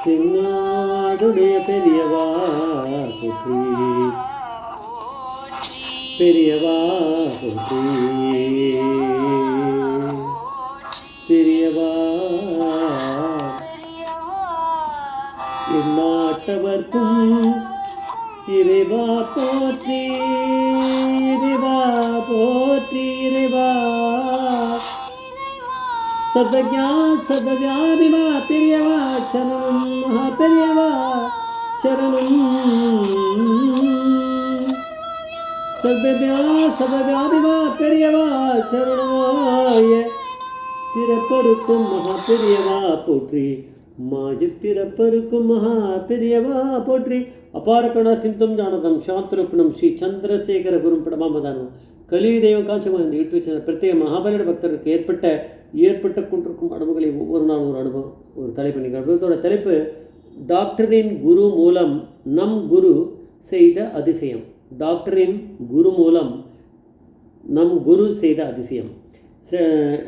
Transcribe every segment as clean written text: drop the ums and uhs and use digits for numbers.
தென்னாடுடைய பெரியவா போற்றி, பெரியவா போற்றி, பெரியவா எந்நாட்டவர்க்கும் இறைவா போற்றி, இறைவா போற்றி, இறைவா சர்வஜா சர்வவியாபிமா பெரியவா சரணம், மகா பெரியவா சரணம். சர்வவியா சர்வவியாபிமா பெரியவா சரணமாய பிறப்பருக்கும் மகா பெரியவா போற்றி, மாஜி பிறப்பருக்கும் மகா பெரியவா போற்றி. அபார கருணா சிந்தும் ஜானதம் சாந்தரூபணம் ஸ்ரீ சந்திரசேகர குரும் படமாமதானம் கலியுக தெய்வம் காட்சியமாக இந்த யூடியூப் சேனல் பிரத்யேக மகாபலியோட பக்தருக்கு ஏற்பட்ட கொண்டிருக்கும் அனுபவங்களை ஒவ்வொரு நாளும் ஒரு அனுபவம், ஒரு தலைப்பு நிகழ்வு. இதோட தலைப்பு டாக்டரின் குரு மூலம் நம் குரு செய்த அதிசயம். டாக்டரின் குரு மூலம் நம் குரு செய்த அதிசயம்.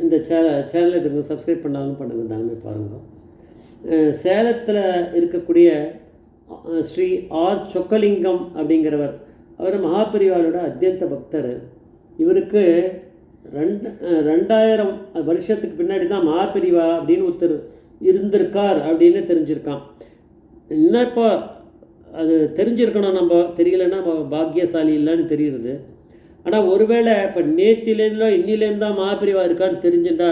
இந்த சேனலை இதுக்கு சப்ஸ்கிரைப் பண்ணாலும் பண்ணுங்கள், தானே பாருங்கள். சேலத்தில் இருக்கக்கூடிய ஸ்ரீ ஆர் சொக்கலிங்கம் அப்படிங்கிறவர், அவர் மகாபெரிவாளோட அத்தியந்த பக்தர். இவருக்கு 2000 வருஷத்துக்கு பின்னாடி தான் மகாபெரிவா அப்படின்னு ஒருத்தர் இருந்திருக்கார் அப்படின்னு தெரிஞ்சிருக்கான். என்ன இப்போ அது தெரிஞ்சிருக்கணும், நம்ம தெரியலன்னா பாக்கியசாலி இல்லைன்னு தெரியுறது. ஆனால் ஒருவேளை இப்போ நேத்திலேருந்தோ இன்னிலேருந்து தான் மகாபெரிவா இருக்கான்னு தெரிஞ்சுட்டா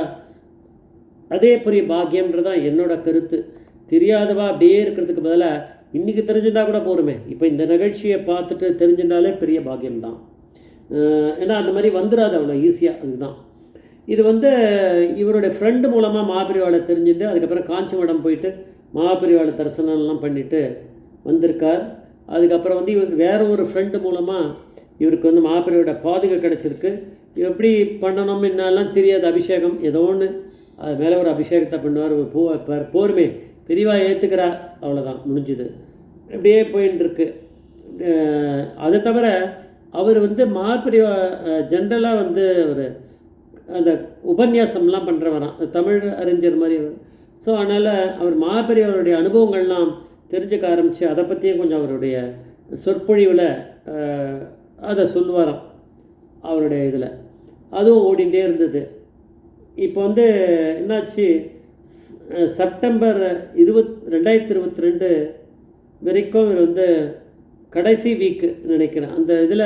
அதே பெரிய பாக்கியம்ன்றதான் என்னோட கருத்து. தெரியாதவா அப்படியே இருக்கிறதுக்கு பதிலாக இன்றைக்கி தெரிஞ்சுட்டா கூட போருமே. இப்போ இந்த நிகழ்ச்சியை பார்த்துட்டு தெரிஞ்சுட்டாலே பெரிய பாக்கியம்தான். ஏன்னா அந்த மாதிரி வந்துடாது அவ்வளோ ஈஸியாக. அதுதான் இது இவருடைய ஃப்ரெண்டு மூலமாக மகாபெரிவாளை தெரிஞ்சுட்டு அதுக்கப்புறம் காஞ்சிமடம் போயிட்டு மகாபெரிவாளை தரிசனம்லாம் பண்ணிவிட்டு வந்திருக்கார். அதுக்கப்புறம் இவர் வேறு ஒரு ஃப்ரெண்டு மூலமாக இவருக்கு மகாபெரிவாளோட பாதுகை கிடச்சிருக்கு. எப்படி பண்ணணும் என்னெல்லாம் தெரியாது. அபிஷேகம் ஏதோ ஒன்று அது மேலே ஒரு அபிஷேகத்தை பண்ணுவார், ஒரு பூ வைப்பார், போருமே பெரியவா ஏற்றுக்கிறா, அவ்வளோதான் முடிஞ்சுது. அப்படியே போயின்னு இருக்கு. அதை தவிர அவர் மகாபெரிவா ஜென்ரலாக ஒரு அந்த உபன்யாசம்லாம் பண்ணுறவரான், தமிழ் அறிஞர் மாதிரி அவர். ஸோ அதனால் அவர் மகாபெரிவாருடைய அனுபவங்கள்லாம் தெரிஞ்சுக்க ஆரம்பித்து அதை பற்றியும் கொஞ்சம் அவருடைய சொற்பொழிவில் அதை சொல்லுவாராம் அவருடைய இதில். அதுவும் ஓடிகிட்டே இருந்தது. இப்போ என்னாச்சு, செப்டம்பர் 2022 வரைக்கும் இவர் கடைசி வீக்கு நினைக்கிறேன். அந்த இதில்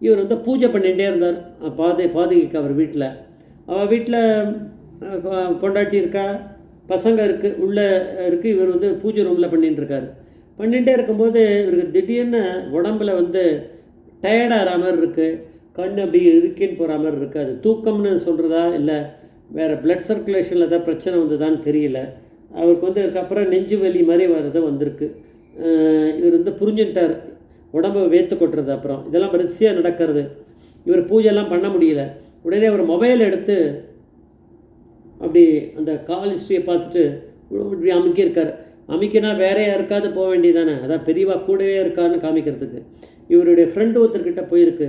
இவர் பூஜை பண்ணிகிட்டே இருந்தார் பாதுகைக்கு. அவர் வீட்டில் பொண்டாட்டி இருக்கா, பசங்க இருக்குது, உள்ளே இருக்குது. இவர் பூஜை ரூமில் பண்ணிகிட்டே இருக்கும்போது இவருக்கு திடீர்னு உடம்பில் டயர்டாகிற மாதிரி இருக்குது, கண் அப்படி இருக்கின்னு போகிற மாதிரி இருக்குது. அது தூக்கம்னு சொல்கிறதா இல்லை வேறு பிளட் சர்க்குலேஷனில் ஏதாவது பிரச்சனை வந்ததான்னு தெரியல. அவருக்கு அதுக்கப்புறம் நெஞ்சு வலி மாதிரி வந்திருக்கு. இவர் புரிஞ்சுட்டார், உடம்பை வேத்து கொட்டுறது. அப்புறம் இதெல்லாம் வரிசையாக நடக்கிறது. இவர் பூஜைலாம் பண்ண முடியல. உடனே அவர் மொபைல் எடுத்து அப்படி அந்த கால் ஹிஸ்ட்ரியை பார்த்துட்டு இப்படி அமுக்கியிருக்கார். அமுக்கினா வேற யாருக்காவது போக வேண்டியதானே, அதான் பெரியவா கூடவே இருக்காருன்னு காமிக்கிறதுக்கு. இவருடைய ஃப்ரெண்டு ஒருத்தர்கிட்ட போயிருக்கு.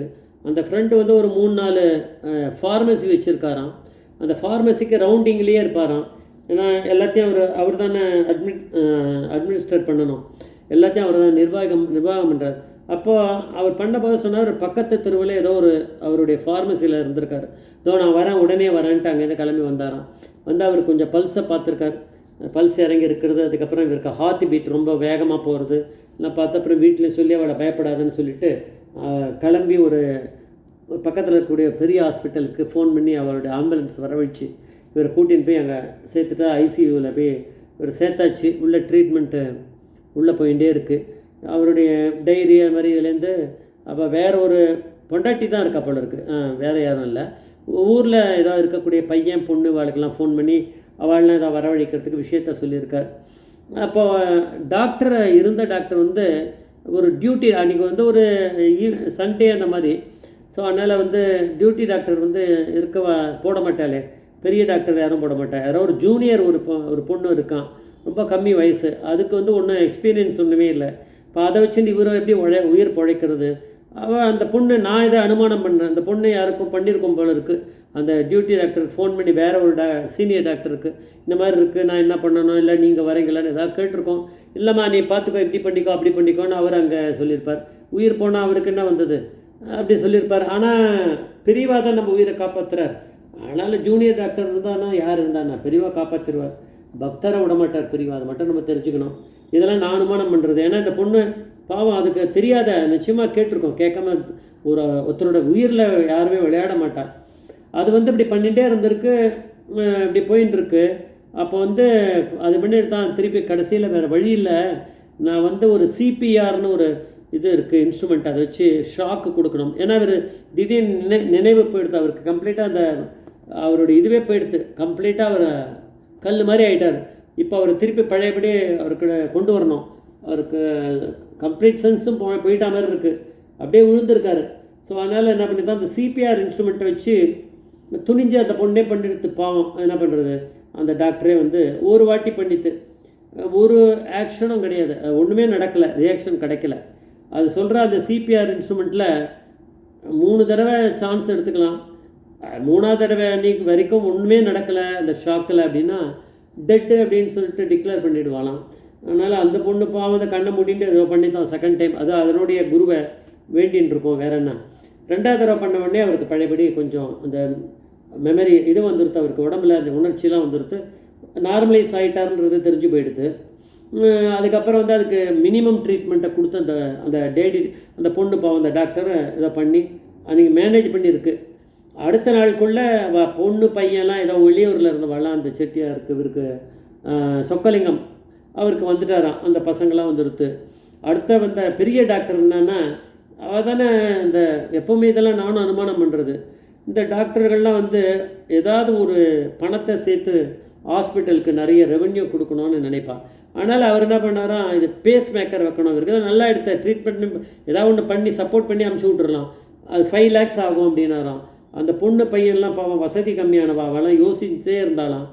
அந்த ஃப்ரெண்டு ஒரு 3-4 ஃபார்மசி வச்சுருக்காராம். அந்த ஃபார்மசிக்கு ரவுண்டிங்லேயே இருப்பாராம். ஏன்னா எல்லாத்தையும் அவர் தானே அட்மினிஸ்ட்ரேட் பண்ணணும், எல்லாத்தையும் அவர் தான் நிர்வாகம் பண்ணுறார். அப்போது அவர் பண்ணபோது சொன்னார், பக்கத்து தெருவில் ஏதோ அவருடைய ஃபார்மசியில் இருந்திருக்கார். இதோ நான் வரேன், உடனே வரேன்ட்டு அங்கேருந்து கிளம்பி வந்தாராம். அவர் கொஞ்சம் பல்ஸை பார்த்துருக்கார், பல்ஸ் இறங்கி இருக்கிறது. அதுக்கப்புறம் இவருக்கு ஹார்ட் பீட் ரொம்ப வேகமாக போகிறது எல்லாம் பார்த்து அப்புறம் வீட்டில் சொல்லி அவளை பயப்படாதுன்னு சொல்லிவிட்டு கிளம்பி ஒரு பக்கத்தில் இருக்கக்கூடிய பெரிய ஹாஸ்பிட்டலுக்கு ஃபோன் பண்ணி அவருடைய ஆம்புலன்ஸ் வரவழைச்சு இவரை கூட்டின்னு போய் அங்கே சேர்த்துட்டா. ஐசியூவில் போய் இவர் சேர்த்தாச்சு. உள்ள ட்ரீட்மெண்ட்டு உள்ளே போயிட்டே இருக்குது. அவருடைய டைரி அது மாதிரி இதுலேருந்து அப்போ வேறு ஒரு பொண்டாட்டி தான் இருக்கா போல இருக்குது, வேறு யாரும் இல்லை. ஊரில் ஏதாவது இருக்கக்கூடிய பையன் பொண்ணு வாழ்க்கெல்லாம் ஃபோன் பண்ணி அவள்லாம் ஏதாவது வரவழைக்கிறதுக்கு விஷயத்த சொல்லியிருக்கார். அப்போது இருந்த டாக்டர் ஒரு டியூட்டி அன்றைக்கி ஒரு சண்டே அந்த மாதிரி. ஸோ அதனால் டியூட்டி டாக்டர் போட மாட்டாளே, பெரிய டாக்டர் யாரும் போட மாட்டா. யாரோ ஒரு ஜூனியர் ஒரு பொண்ணு இருக்கான், ரொம்ப கம்மி வயசு. அதுக்கு ஒன்றும் எக்ஸ்பீரியன்ஸ் ஒன்றுமே இல்லை. இப்போ அதை வச்சுட்டு இவரும் எப்படி உயிர் பிழைக்கிறது. அவள் அந்த பொண்ணு, நான் இதை அனுமானம் பண்ணுறேன், அந்த பொண்ணு யாருக்கும் பண்ணியிருக்கோம் போல இருக்குது. அந்த டியூட்டி டாக்டருக்கு ஃபோன் பண்ணி வேறு ஒரு சீனியர் டாக்டருக்கு இந்த மாதிரி இருக்குது, நான் என்ன பண்ணணும், இல்லை நீங்கள் வரீங்களான்னு ஏதாவது கேட்டிருக்கோம். இல்லைம்மா நீ பார்த்துக்கோ, இப்படி பண்ணிக்கோ அப்படி பண்ணிக்கோன்னு அவர் அங்கே சொல்லியிருப்பார். உயிர் போனால் அவருக்கு என்ன வந்தது அப்படி சொல்லியிருப்பார். ஆனால் பெரியவா தான் நம்ம உயிரை காப்பாற்றுறார். அதனால் ஜூனியர் டாக்டர் இருந்தானா யார் இருந்தானா பெரியவா காப்பாற்றிடுவார். பக்தரை விட மாட்டார் பெரியவா. அதை மட்டும் நம்ம தெரிஞ்சுக்கணும். இதெல்லாம் நான் அனுமானம் பண்ணுறது. ஏன்னா இந்த பொண்ணு பாவம் அதுக்கு தெரியாத, நிச்சயமாக கேட்டிருக்கோம், கேட்காம ஒருத்தரோட உயிரில் யாருமே விளையாட மாட்டாள். அது இப்படி பண்ணிகிட்டே இருந்திருக்கு, இப்படி போயின்னு இருக்கு. அப்போ அது பண்ணிட்டு தான் திருப்பி கடைசியில் வேறு வழி இல்லை, நான் ஒரு சிபிஆர்னு ஒரு இது இருக்குது இன்ஸ்ட்ருமெண்ட், அதை வச்சு ஷாக்கு கொடுக்கணும். ஏன்னா அவர் திடீர்னு நினைவு போயிடுது அவருக்கு கம்ப்ளீட்டாக. அந்த அவருடைய இதுவே போயிடுது கம்ப்ளீட்டாக. அவர் கல் மாதிரி ஆகிட்டார். இப்போ அவர் திருப்பி பழையபடி அவருக்கு கொண்டு வரணும். அவருக்கு கம்ப்ளீட் சென்ஸும் போயிட்டா மாதிரி இருக்குது, அப்படியே விழுந்திருக்காரு. ஸோ அதனால் என்ன பண்ணி தான் அந்த சிபிஆர் இன்ஸ்ட்ருமெண்ட்டை வச்சு துணிஞ்சு அந்த பொண்ணே பண்ணிடுத்து. பாவம் என்ன பண்ணுறது, அந்த டாக்டரே ஒரு வாட்டி பண்ணித்து, ஒரு ஆக்ஷனும் கிடையாது, ஒன்றுமே நடக்கலை, ரியாக்ஷன் கிடைக்கல. அது சொல்கிற அந்த சிபிஆர் இன்ஸ்ட்ருமெண்ட்டில் 3 தடவை சான்ஸ் எடுத்துக்கலாம், 3ஆவது தடவை அன்றைக்கி வரைக்கும் ஒன்றுமே நடக்கலை அந்த ஷாக்கில் அப்படின்னா டெட்டு அப்படின்னு சொல்லிட்டு டிக்ளேர் பண்ணிவிடுவாளாம். அதனால் அந்த பொண்ணு பாவம் அதை கண்ணை மூடிட்டு ஏதோ பண்ணி தான் செகண்ட் டைம் அது அதனுடைய குருவை வேண்டின்னு இருக்கோம். வேற என்ன, 2ஆவது தடவை பண்ண உடனே அவருக்கு பழையபடி கொஞ்சம் அந்த மெமரி இது வந்துடுத்து, அவருக்கு உடம்புல அந்த உணர்ச்சிலாம் வந்துடுத்து, நார்மலைஸ் ஆகிட்டாருன்றது தெரிஞ்சு போயிடுது. அதுக்கப்புறம் அதுக்கு மினிமம் ட்ரீட்மெண்ட்டை கொடுத்து அந்த அந்த பொண்ணு பாவம் அந்த டாக்டர் இதை பண்ணி அன்றைக்கி மேனேஜ் பண்ணியிருக்கு. அடுத்த நாளுக்குள்ளே பொண்ணு பையன்லாம் ஏதோ வெளியூரில் இருந்து வரலாம், அந்த செட்டியாருக்கு இவருக்கு சொக்கலிங்கம் அவருக்கு வந்துட்டாராம், அந்த பசங்களாம் வந்துடுத்து. அடுத்த பெரிய டாக்டர் என்னன்னா அவள் தானே இந்த எப்போவுமே இதெல்லாம் நானும் அனுமானம் பண்ணுறது, இந்த டாக்டர்கள்லாம் ஏதாவது ஒரு பணத்தை சேர்த்து ஹாஸ்பிட்டலுக்கு நிறைய ரெவென்யூ கொடுக்கணும்னு நினைப்பாள். அதனால் அவர் என்ன பண்ணாராம், இது பேஸ் மேக்கர் வைக்கணும், இவருக்கு தான் நல்லா எடுத்த ட்ரீட்மெண்ட் ஏதாவது ஒன்று பண்ணி சப்போர்ட் பண்ணி அமுச்சு விட்றலாம், அது 5 lakhs ஆகும் அப்படின்னாராம். அந்த பொண்ணு பையன்லாம் பாவம் வசதி கம்மியானவா, அவெல்லாம் யோசிச்சுட்டே இருந்தாலாம்.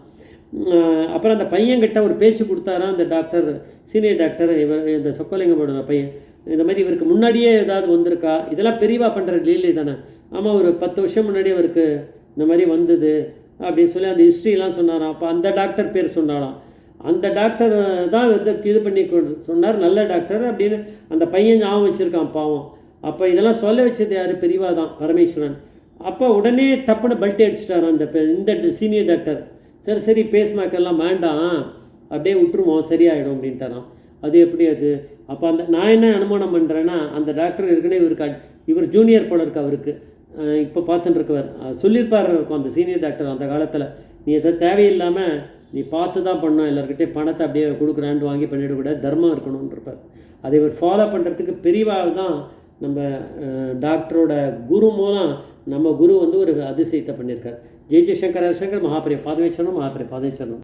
அப்புறம் அந்த பையன்கிட்ட ஒரு பேச்சு கொடுத்தாராம் அந்த டாக்டர், சீனியர் டாக்டர், இவர் இந்த சொக்கலிங்கமோட பையன், இந்த மாதிரி இவருக்கு முன்னாடியே ஏதாவது வந்திருக்கா, இதெல்லாம் பெரியவா பண்ணுற லீலை தானே, ஆமாம் ஒரு 10 வருஷம் முன்னாடி அவருக்கு இந்த மாதிரி வந்தது அப்படின்னு சொல்லி அந்த ஹிஸ்ட்ரிலாம் சொன்னாராம். அப்போ அந்த டாக்டர் பேர் சொன்னாலாம். அந்த டாக்டர் தான் இது பண்ணி சொன்னார், நல்ல டாக்டர் அப்படின்னு அந்த பையன் ஞாபகம் வச்சுருக்கான் பாவம். அப்போ இதெல்லாம் சொல்ல வச்சது யார், பெரியவா தான், பரமேஸ்வரன். அப்போ உடனே டப்புன்னு பல்ட்டி அடிச்சிட்டார் இந்த சீனியர் டாக்டர். சரி பேஸ் மேக்கெல்லாம் வேண்டாம், அப்படியே விட்டுருவோம் சரியாயிடும் அப்படின்ட்டாராம். அது எப்படி அது? அப்போ நான் என்ன அனுமானம் பண்ணுறேன்னா, அந்த டாக்டர் ஏற்கனவே இவர் ஜூனியர் போல இருக்கு அவருக்கு, இப்போ பார்த்துட்டு இருக்கவர் சொல்லியிருப்பார் இருக்கும் அந்த சீனியர் டாக்டர் அந்த காலத்தில், நீ எதை தேவையில்லாமல் நீ பார்த்து தான் பண்ணணும், எல்லாருக்கிட்டே பணத்தை அப்படியே கொடுக்குறான்ட்டு வாங்கி பண்ணிவிடக்கூடாது, தர்மம் இருக்கணும்னு இருப்பார். அதை இவர் ஃபாலோ பண்ணுறதுக்கு பெரியவாக தான் நம்ம டாக்டரோட குரு மூலம் நம்ம குரு ஒரு அதிசயத்தை பண்ணியிருக்கார். ஜெய் ஜெய்சங்கர் ஹரிசங்கர் மகாபிரிய பாதவேச்சரணம்.